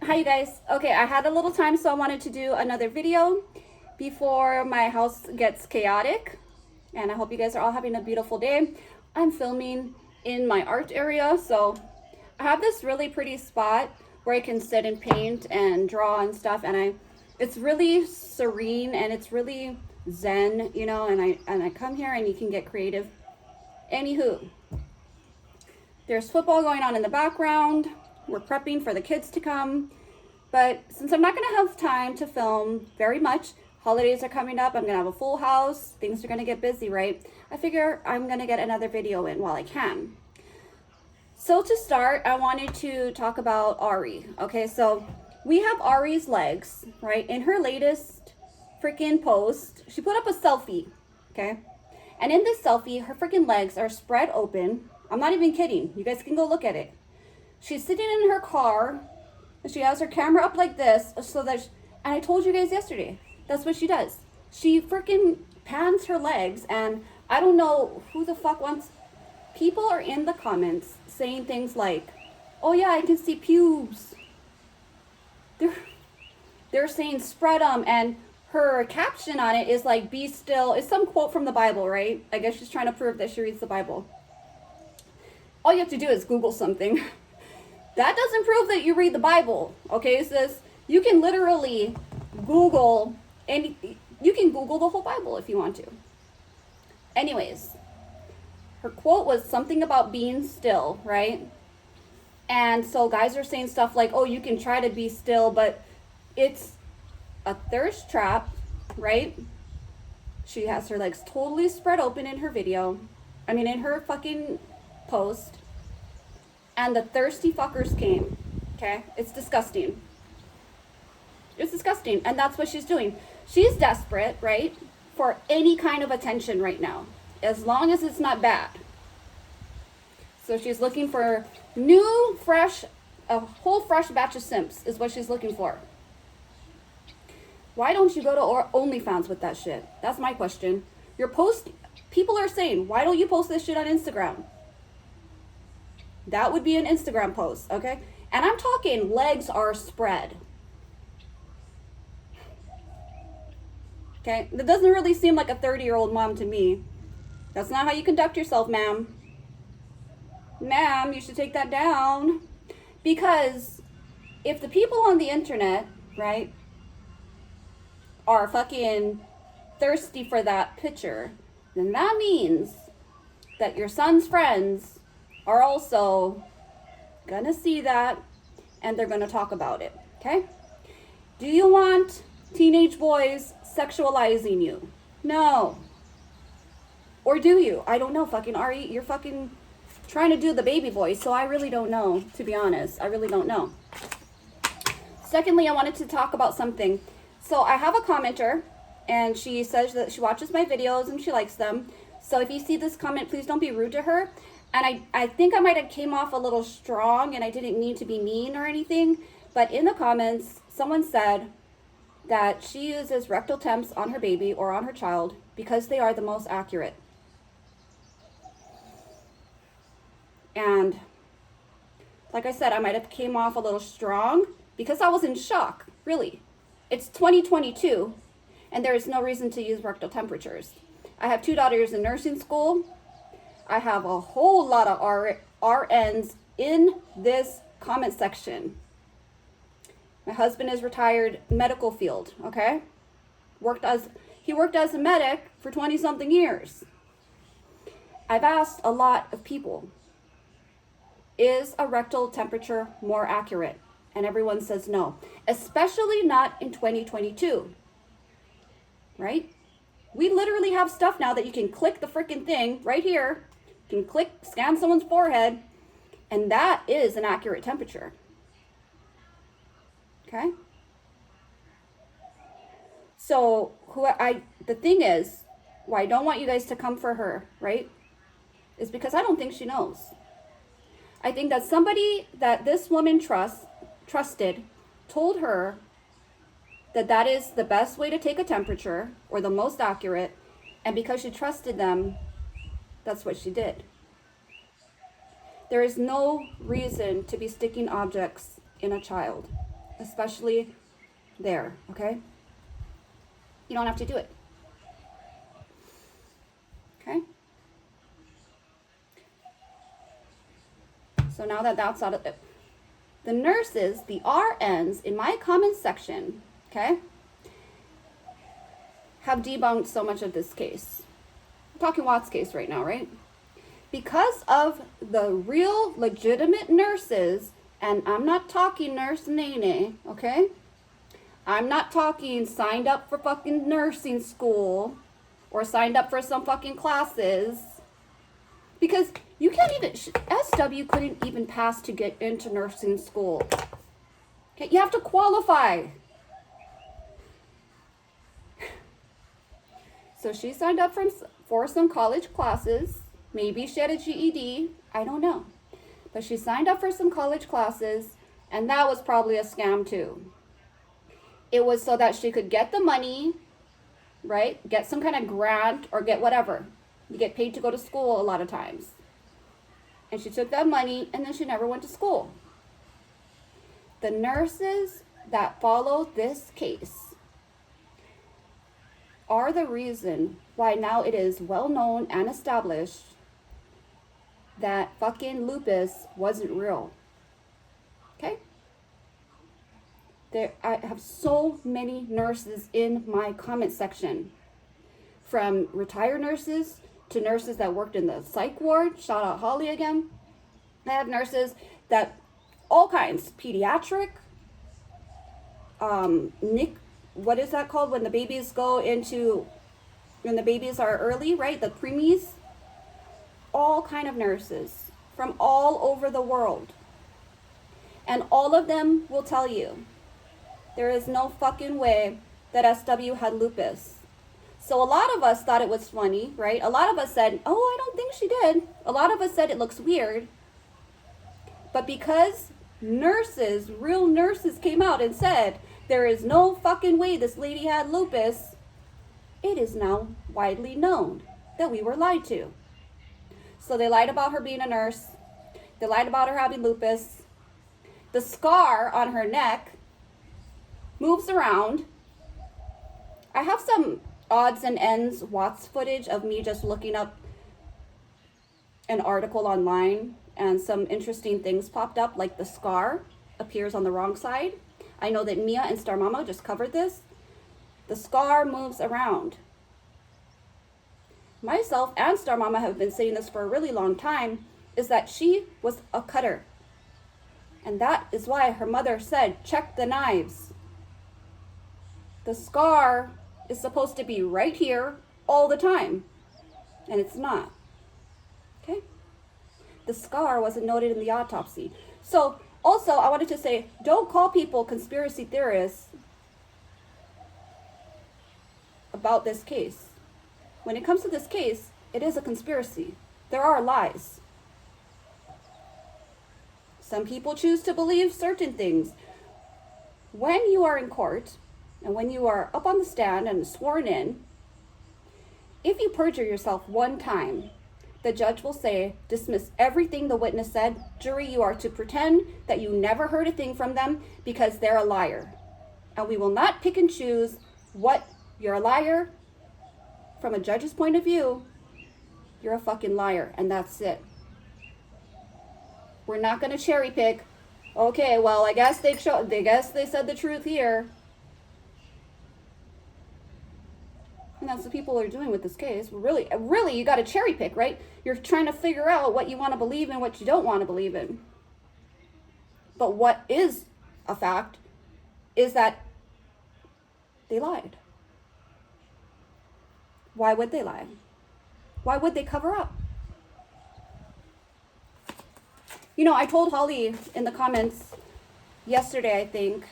Hi you guys. Okay, I had a little time, so I wanted to do another video before my house gets chaotic, and I hope you guys are all having a beautiful day. I'm filming in my art area, so I have this really pretty spot where I can sit and paint and draw and stuff, and it's really serene and it's really zen, you know, and I come here and you can get creative. Anywho, there's football going on in the background. We're prepping for the kids to come. But since I'm not going to have time to film very much, holidays are coming up, I'm going to have a full house, things are going to get busy, right? I figure I'm going to get another video in while I can. So to start, I wanted to talk about Ari. Okay, so we have Ari's legs, right? In her latest freaking post, she put up a selfie, okay? And in this selfie, her freaking legs are spread open. I'm not even kidding. You guys can go look at it. She's sitting in her car, and she has her camera up like this, so that, and I told you guys yesterday, that's what she does. She freaking pans her legs, and I don't know who the fuck wants, people are in the comments saying things like, oh yeah, I can see pubes. They're saying spread them, and her caption on it is like, be still. It's some quote from the Bible, right? I guess she's trying to prove that she reads the Bible. All you have to do is Google something. That doesn't prove that you read the Bible, okay, sis? You can literally Google, and you can Google the whole Bible if you want to. Anyways, her quote was something about being still, right? And so guys are saying stuff like, oh, you can try to be still, but it's a thirst trap, right? She has her legs totally spread open in her video. I mean, in her fucking post. And the thirsty fuckers came, okay? It's disgusting. It's disgusting, and that's what she's doing. She's desperate, right, for any kind of attention right now, as long as it's not bad. So she's looking for new, fresh, a whole fresh batch of simps is what she's looking for. Why don't you go to OnlyFans with that shit? That's my question. People are saying, why don't you post this shit on Instagram? That would be an Instagram post, okay? And I'm talking legs are spread. Okay? That doesn't really seem like a 30-year-old mom to me. That's not how you conduct yourself, ma'am. Ma'am, you should take that down. Because if the people on the internet, right, are fucking thirsty for that picture, then that means that your son's friends are also gonna see that, and they're gonna talk about it, okay? Do you want teenage boys sexualizing you? No. Or do you? I don't know, fucking Ari, you're fucking trying to do the baby voice, so I really don't know, to be honest. I really don't know. Secondly, I wanted to talk about something. So I have a commenter, and she says that she watches my videos and she likes them. So if you see this comment, please don't be rude to her. And I think I might have came off a little strong, and I didn't mean to be mean or anything. But in the comments, someone said that she uses rectal temps on her baby or on her child because they are the most accurate. And like I said, I might have came off a little strong because I was in shock, really. It's 2022, and there is no reason to use rectal temperatures. I have 2 daughters in nursing school. I have a whole lot of RNs in this comment section. My husband is retired medical field, okay? He worked as a medic for 20-something years. I've asked a lot of people, is a rectal temperature more accurate? And everyone says no, especially not in 2022, right? We literally have stuff now that you can click the freaking thing right here. You can scan someone's forehead, and that is an accurate temperature. Okay? So the thing is, why I don't want you guys to come for her, right? Is because I don't think she knows. I think that somebody that this woman trusted told her that that is the best way to take a temperature, or the most accurate, and because she trusted them, that's what she did. There is no reason to be sticking objects in a child. especially there, okay? You don't have to do it. Okay? So now that that's out of it, the nurses, the RNs in my comments section, okay, have debunked so much of this case. I'm talking Watts case right now, right? Because of the real legitimate nurses, and I'm not talking Nurse Nene, okay? I'm not talking signed up for fucking nursing school or signed up for some fucking classes. Because you can't even, SW couldn't even pass to get into nursing school. Okay, you have to qualify. So she signed up for some college classes. Maybe she had a GED. I don't know. But she signed up for some college classes, and that was probably a scam too. It was so that she could get the money, right? Get some kind of grant or get whatever. You get paid to go to school a lot of times. And she took that money and then she never went to school. The nurses that follow this case are the reason why now it is well known and established that fucking lupus wasn't real. Okay? I have so many nurses in my comment section, from retired nurses to nurses that worked in the psych ward. Shout out Holly again. I have nurses that all kinds, pediatric, what is that called when the babies when the babies are early, right? The preemies. All kind of nurses from all over the world. And all of them will tell you there is no fucking way that SW had lupus. So a lot of us thought it was funny, right? A lot of us said, oh, I don't think she did. A lot of us said it looks weird. But because nurses, real nurses came out and said, there is no fucking way this lady had lupus, it is now widely known that we were lied to. So they lied about her being a nurse. They lied about her having lupus. The scar on her neck moves around. I have some odds and ends Watts footage of me just looking up an article online, and some interesting things popped up, like the scar appears on the wrong side. I know that Mia and Star Mama just covered this. The scar moves around. Myself and Star Mama have been saying this for a really long time, is that she was a cutter. And that is why her mother said, check the knives. The scar is supposed to be right here all the time, and it's not. Okay? The scar wasn't noted in the autopsy. So also, I wanted to say, don't call people conspiracy theorists about this case. When it comes to this case, it is a conspiracy. There are lies. Some people choose to believe certain things. When you are in court, and when you are up on the stand and sworn in, if you perjure yourself one time, the judge will say, dismiss everything the witness said. Jury, you are to pretend that you never heard a thing from them because they're a liar. And we will not pick and choose what you're a liar. From a judge's point of view, you're a fucking liar, and that's it. We're not going to cherry pick. Okay, well, I guess they said the truth here. And that's what people are doing with this case. Really, you got to cherry pick, right? You're trying to figure out what you want to believe in, what you don't want to believe in. But what is a fact is that they lied. Why would they lie? Why would they cover up? You know, I told Holly in the comments yesterday, I think,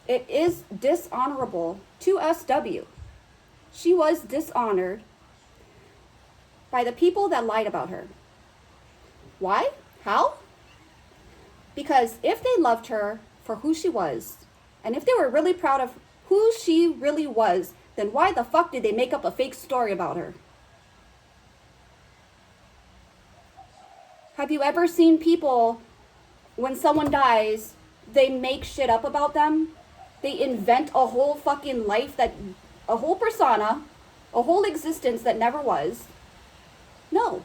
it is dishonorable to SW. She was dishonored by the people that lied about her. Why? How? Because if they loved her for who she was, and if they were really proud of who she really was, then why the fuck did they make up a fake story about her? Have you ever seen people, when someone dies, They make shit up about them. They invent a whole fucking life a whole persona, a whole existence that never was. No.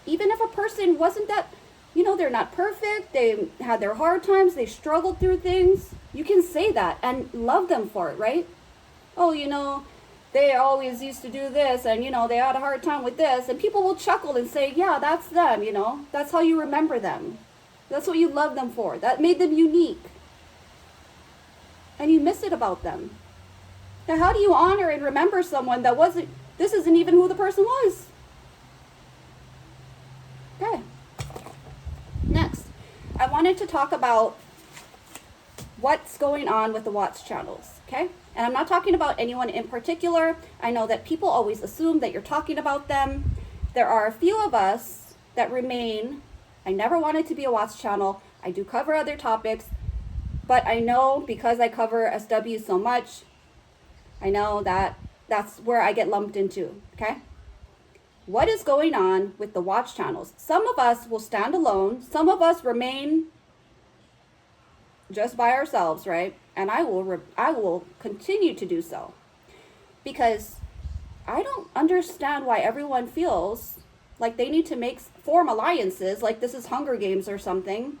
Even if a person wasn't that, they're not perfect, they had their hard times, they struggled through things, you can say that and love them for it, right? Oh, they always used to do this and, they had a hard time with this. And people will chuckle and say, yeah, that's them, That's how you remember them. That's what you love them for. That made them unique. And you miss it about them. Now, how do you honor and remember someone this isn't even who the person was? Okay. Next, I wanted to talk about what's going on with the watch channels, okay? And I'm not talking about anyone in particular. I know that people always assume that you're talking about them. There are a few of us that remain. I never wanted to be a watch channel. I do cover other topics, but I know because I cover SW so much, I know that that's where I get lumped into, okay? What is going on with the watch channels? Some of us will stand alone. Some of us remain just by ourselves, right? And I will continue to do so, because I don't understand why everyone feels like they need to form alliances, like this is Hunger Games or something.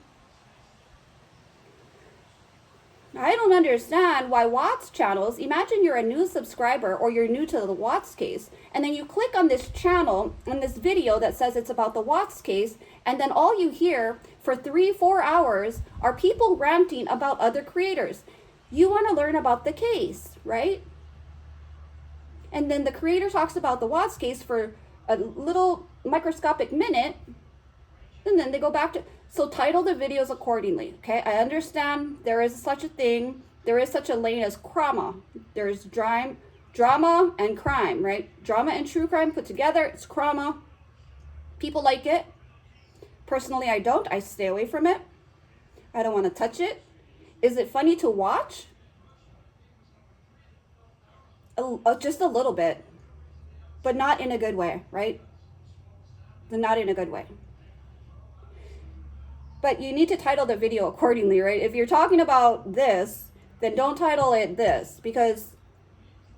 I don't understand why Watts channels, imagine you're a new subscriber or you're new to the Watts case, and then you click on this channel, on this video that says it's about the Watts case, and then all you hear for 3-4 hours are people ranting about other creators. You want to learn about the case, right? And then the creator talks about the Watts case for a little microscopic minute, and then they go back to... So title the videos accordingly, okay? I understand there is such a thing. There is such a lane as crama. There's drama and crime, right? Drama and true crime put together, it's crama. People like it. Personally, I don't. I stay away from it. I don't want to touch it. Is it funny to watch? Just a little bit, but not in a good way, right? Not in a good way. But you need to title the video accordingly, right? If you're talking about this, then don't title it this, because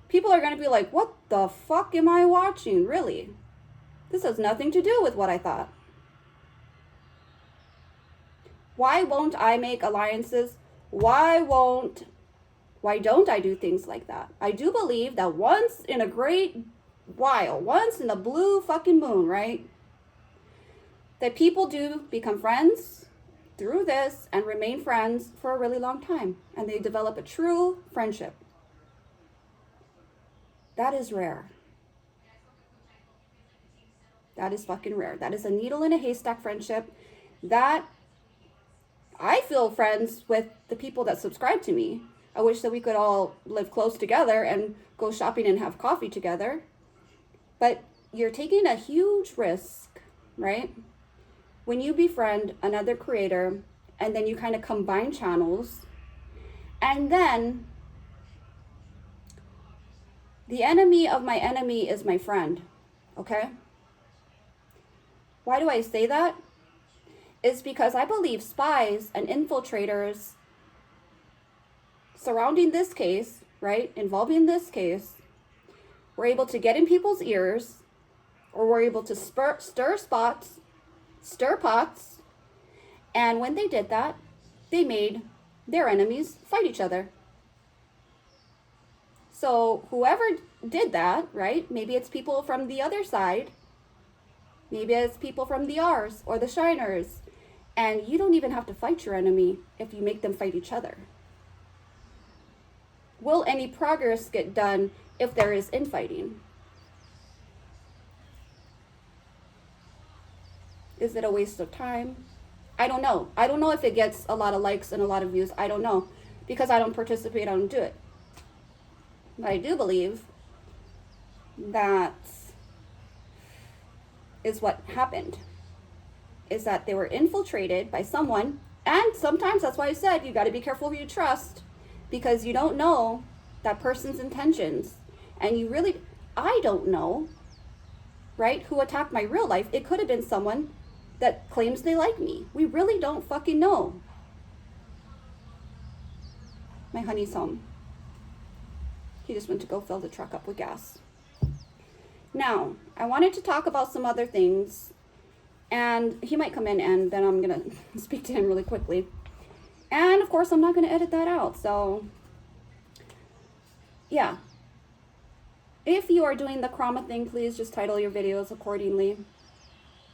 people are going to be like, what the fuck am I watching? Really? This has nothing to do with what I thought. Why won't I make alliances? Why don't I do things like that? I do believe that once in a great while, once in a blue fucking moon, right? That people do become friends through this and remain friends for a really long time. And they develop a true friendship. That is rare. That is fucking rare. That is a needle in a haystack friendship. That I feel friends with the people that subscribe to me. I wish that we could all live close together and go shopping and have coffee together. But you're taking a huge risk, right? When you befriend another creator and then you kind of combine channels, and then the enemy of my enemy is my friend, okay? Why do I say that? It's because I believe spies and infiltrators surrounding this case, right, involving this case, were able to get in people's ears, or were able to stir pots, and when they did that, they made their enemies fight each other. So whoever did that, right, maybe it's people from the other side, maybe it's people from the R's or the Shiners, and you don't even have to fight your enemy if you make them fight each other. Will any progress get done if there is infighting? Is it a waste of time? I don't know. I don't know if it gets a lot of likes and a lot of views. I don't know. Because I don't participate, I don't do it. But I do believe that is what happened. Is that they were infiltrated by someone. And sometimes, that's why I said, you got to be careful who you trust. Because you don't know that person's intentions. And I don't know, right, who attacked my real life. It could have been someone that claims they like me. We really don't fucking know. My honey's home. He just went to go fill the truck up with gas. Now, I wanted to talk about some other things, and he might come in and then I'm gonna speak to him really quickly. And of course, I'm not gonna edit that out, so yeah. If you are doing the Krama thing, please just title your videos accordingly,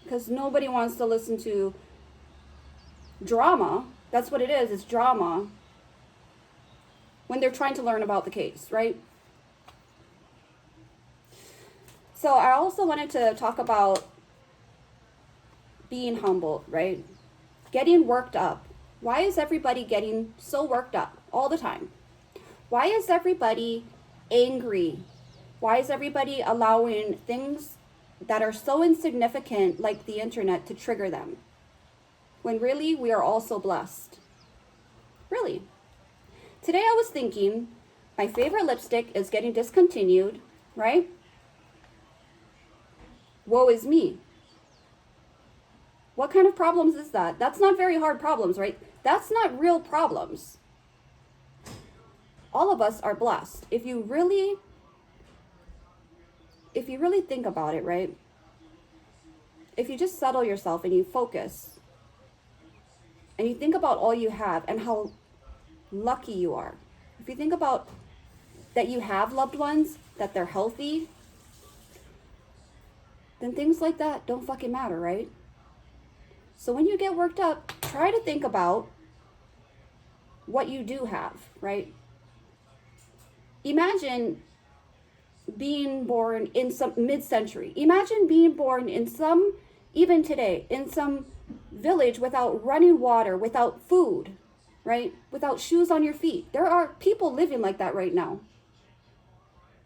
because nobody wants to listen to drama. That's what it is, it's drama, when they're trying to learn about the case, right? So I also wanted to talk about being humbled, right? Getting worked up. Why is everybody getting so worked up all the time? Why is everybody angry? Why is everybody allowing things that are so insignificant, like the internet, to trigger them? When really, we are all so blessed. Really. Today I was thinking, my favorite lipstick is getting discontinued, right? Woe is me. What kind of problems is that? That's not very hard problems, right? That's not real problems. All of us are blessed. If you really think about it, right? If you just settle yourself and you focus and you think about all you have and how lucky you are. If you think about that you have loved ones, that they're healthy, then things like that don't fucking matter, right? So when you get worked up, try to think about what you do have, right? Imagine being born in some mid-century. Imagine being born in some, even today, in some village without running water, without food, right? Without shoes on your feet. There are people living like that right now.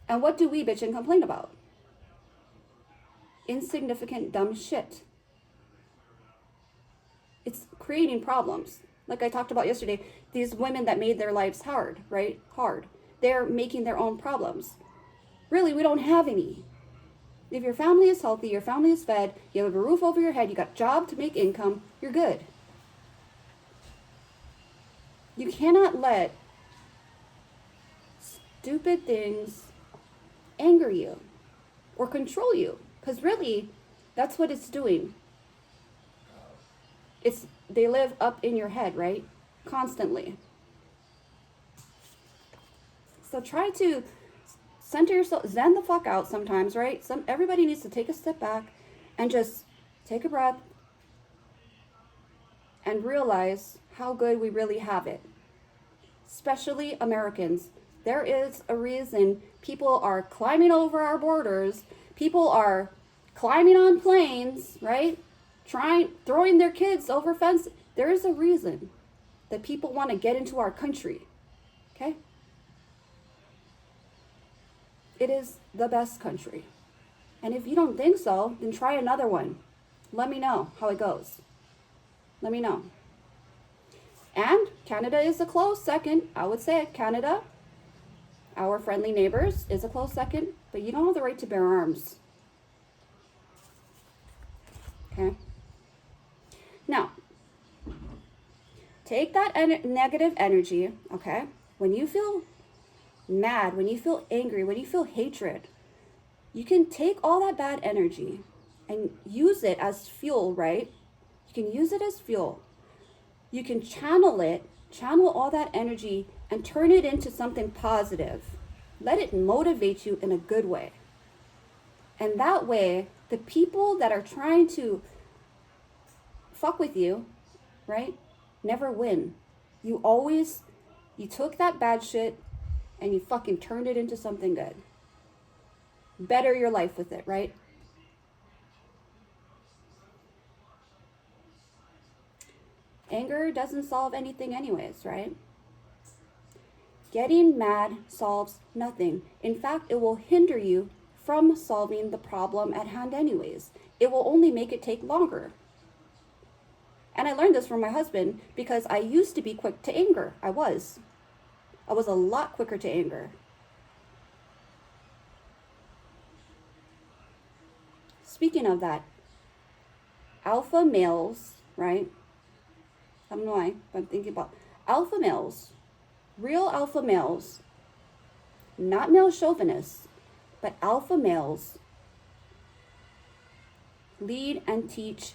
And what do we bitch and complain about? Insignificant, dumb shit. It's creating problems. Like I talked about yesterday, these women that made their lives hard, right? Hard. They're making their own problems. Really, we don't have any. If your family is healthy, your family is fed, you have a roof over your head, you got a job to make income, you're good. You cannot let stupid things anger you or control you, because really, that's what it's doing. They live up in your head, right? Constantly. So try to center yourself, zen the fuck out sometimes, right? Everybody needs to take a step back and just take a breath and realize how good we really have it. Especially Americans. There is a reason people are climbing over our borders. People are climbing on planes, right? Throwing their kids over fences. There is a reason that people want to get into our country, okay? It is the best country. And if you don't think so, then try another one. Let me know how it goes. Let me know. And Canada is a close second. I would say Canada, our friendly neighbors, is a close second, but you don't have the right to bear arms. Okay? Now, take that negative energy, okay? When you feel mad, when you feel angry, when you feel hatred, you can take all that bad energy and use it as fuel, right? You can use it as fuel. You can channel all that energy and turn it into something positive. Let it motivate you in a good way. And that way, the people that are trying to fuck with you, right, never win. You took that bad shit and you fucking turned it into something good. Better your life with it, right? Anger doesn't solve anything anyways, right? Getting mad solves nothing. In fact, it will hinder you from solving the problem at hand anyways. It will only make it take longer. And I learned this from my husband because I used to be quick to anger. I was a lot quicker to anger. Speaking of that, alpha males, right? I don't know why, but I'm thinking about alpha males, real alpha males, not male chauvinists, but alpha males lead and teach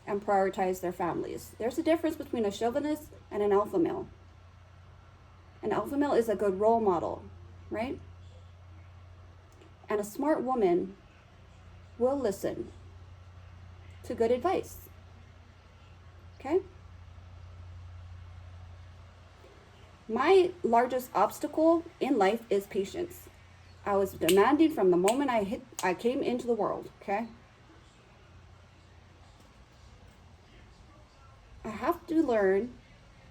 and prioritize their families. There's a difference between a chauvinist and an alpha male. An alpha male is a good role model, right? And a smart woman will listen to good advice. Okay? My largest obstacle in life is patience. I was demanding from the moment I came into the world, okay? I have to learn,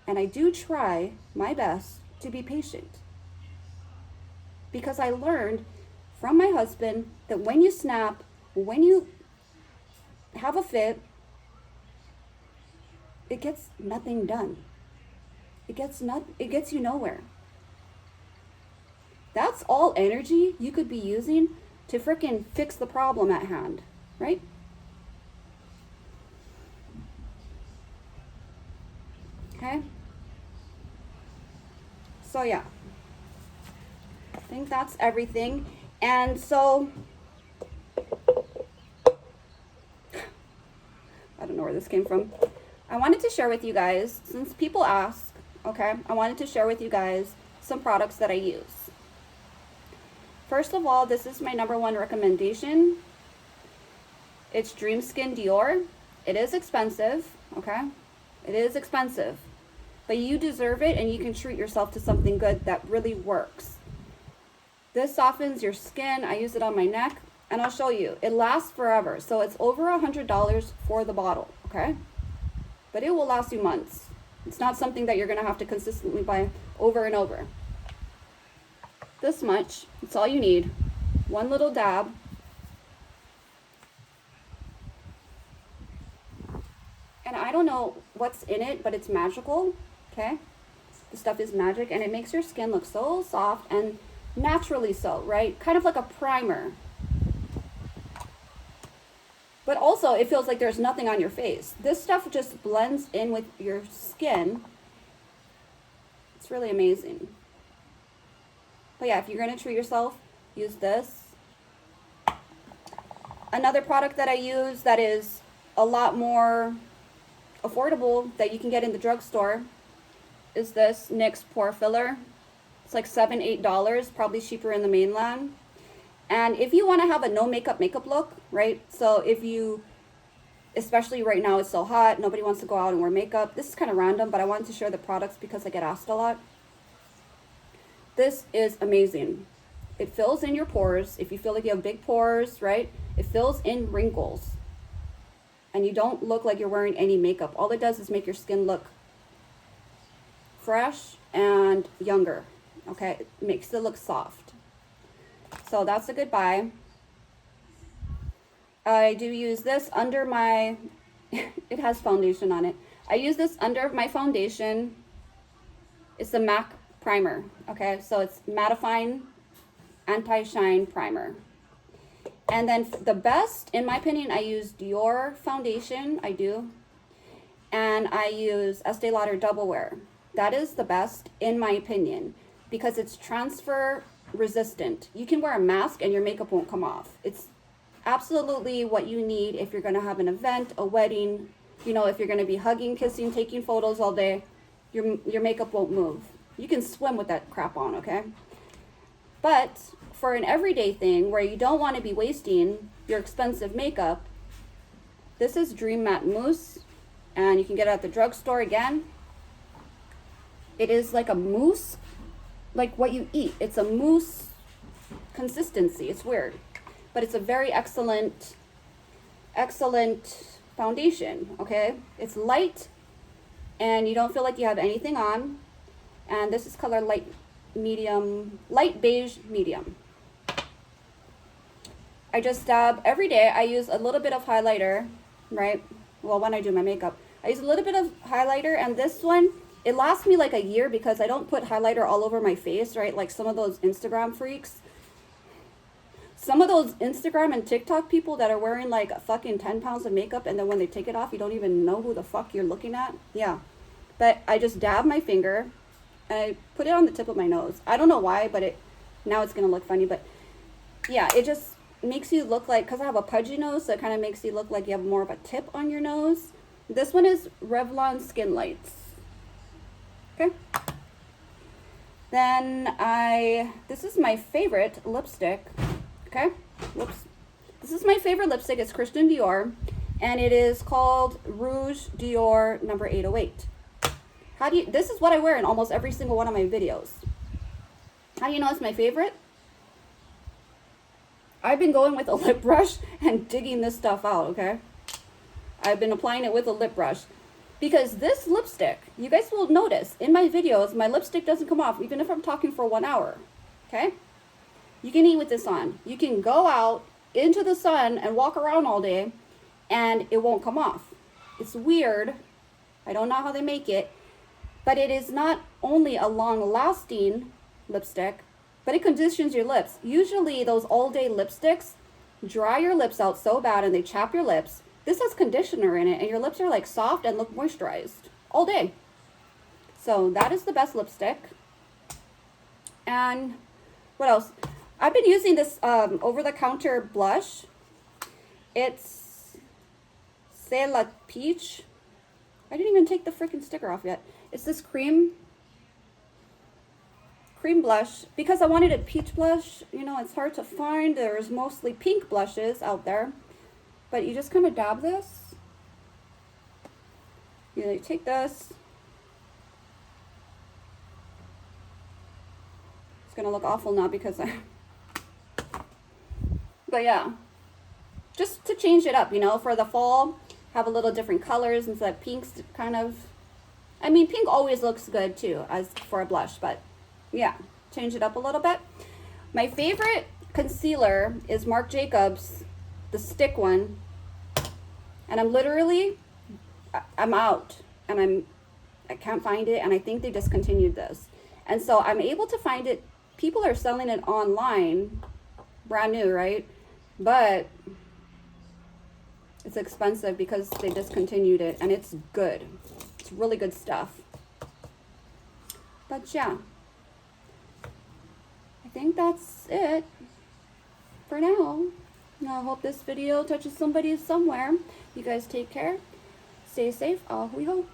and I do try my best to be patient. Because I learned from my husband that when you snap, when you have a fit, it gets nothing done. It gets you nowhere. That's all energy you could be using to frickin' fix the problem at hand, right? Okay? So yeah. I think that's everything. And so I don't know where this came from. I wanted to share with you guys, since people ask, okay, I wanted to share with you guys some products that I use. First of all, this is my #1 recommendation. It's Dream Skin Dior. It is expensive, okay? It is expensive, but you deserve it, and you can treat yourself to something good that really works. This softens your skin. I use it on my neck, and I'll show you. It lasts forever, so it's over $100 for the bottle, okay? But it will last you months. It's not something that you're gonna have to consistently buy over and over. This much, it's all you need. One little dab. And I don't know what's in it, but it's magical, okay? The stuff is magic, and it makes your skin look so soft and naturally so, right? Kind of like a primer. But also, it feels like there's nothing on your face. This stuff just blends in with your skin. It's really amazing. But yeah, if you're gonna treat yourself, use this. Another product that I use that is a lot more affordable that you can get in the drugstore is this NYX Pore Filler. It's like $7, $8, probably cheaper in the mainland. And if you want to have a no makeup look, right? So if you, especially right now it's so hot, nobody wants to go out and wear makeup. This is kind of random, but I wanted to share the products because I get asked a lot. This is amazing. It fills in your pores. If you feel like you have big pores, right? It fills in wrinkles. And you don't look like you're wearing any makeup. All it does is make your skin look fresh and younger, okay? It makes it look soft. So that's a good buy. I do use this under my, it has foundation on it. I use this under my foundation. It's the MAC primer, okay? So it's mattifying anti-shine primer. And then the best, in my opinion, I use Dior foundation, I do. And I use Estee Lauder Double Wear. That is the best, in my opinion, because it's transfer resistant. You can wear a mask and your makeup won't come off. It's absolutely what you need if you're gonna have an event, a wedding, you know, if you're gonna be hugging, kissing, taking photos all day, your makeup won't move. You can swim with that crap on, okay? But for an everyday thing where you don't want to be wasting your expensive makeup, this is Dream Matte Mousse, and you can get it at the drugstore again. It is like a mousse, like what you eat. It's a mousse consistency. It's weird, but it's a very excellent foundation, okay? It's light, and you don't feel like you have anything on. And this is color light beige medium. I just dab every day. I use a little bit of highlighter, right? Well, when I do my makeup, I use a little bit of highlighter, and this one, it lasts me like a year because I don't put highlighter all over my face, right? Like some of those Instagram freaks. Some of those Instagram and TikTok people that are wearing like a fucking 10 pounds of makeup, and then when they take it off, you don't even know who the fuck you're looking at. Yeah. But I just dab my finger and I put it on the tip of my nose. I don't know why, but now it's going to look funny. But yeah, it just makes you look like, because I have a pudgy nose, so it kind of makes you look like you have more of a tip on your nose. This one is Revlon Skin Lights. Okay. Then this is my favorite lipstick. Okay. Whoops. This is my favorite lipstick. It's Christian Dior, and it is called Rouge Dior number 808. This is what I wear in almost every single one of my videos. How do you know it's my favorite? I've been going with a lip brush and digging this stuff out, okay? I've been applying it with a lip brush. Because this lipstick, you guys will notice in my videos, my lipstick doesn't come off even if I'm talking for 1 hour, okay? You can eat with this on. You can go out into the sun and walk around all day and it won't come off. It's weird. I don't know how they make it. But it is not only a long-lasting lipstick, but it conditions your lips. Usually those all-day lipsticks dry your lips out so bad and they chap your lips. This has conditioner in it and your lips are like soft and look moisturized all day. So that is the best lipstick. And what else? I've been using this over-the-counter blush. It's C'est La Peach. I didn't even take the freaking sticker off yet. It's this cream blush because I wanted a peach blush. You know, it's hard to find. There's mostly pink blushes out there. But you just kind of dab this. You take this. It's going to look awful now because But yeah. Just to change it up, you know, for the fall. Have a little different colors instead of pinks kind of. I mean, pink always looks good too as for a blush, but yeah, change it up a little bit. My favorite concealer is Marc Jacobs, the stick one. And I'm out and I can't find it, and I think they discontinued this. And so I'm able to find it. People are selling it online, brand new, right? But it's expensive because they discontinued it, and it's good. It's really good stuff. But yeah, I think that's it for now. I hope this video touches somebody somewhere. You guys take care. Stay safe. Au revoir.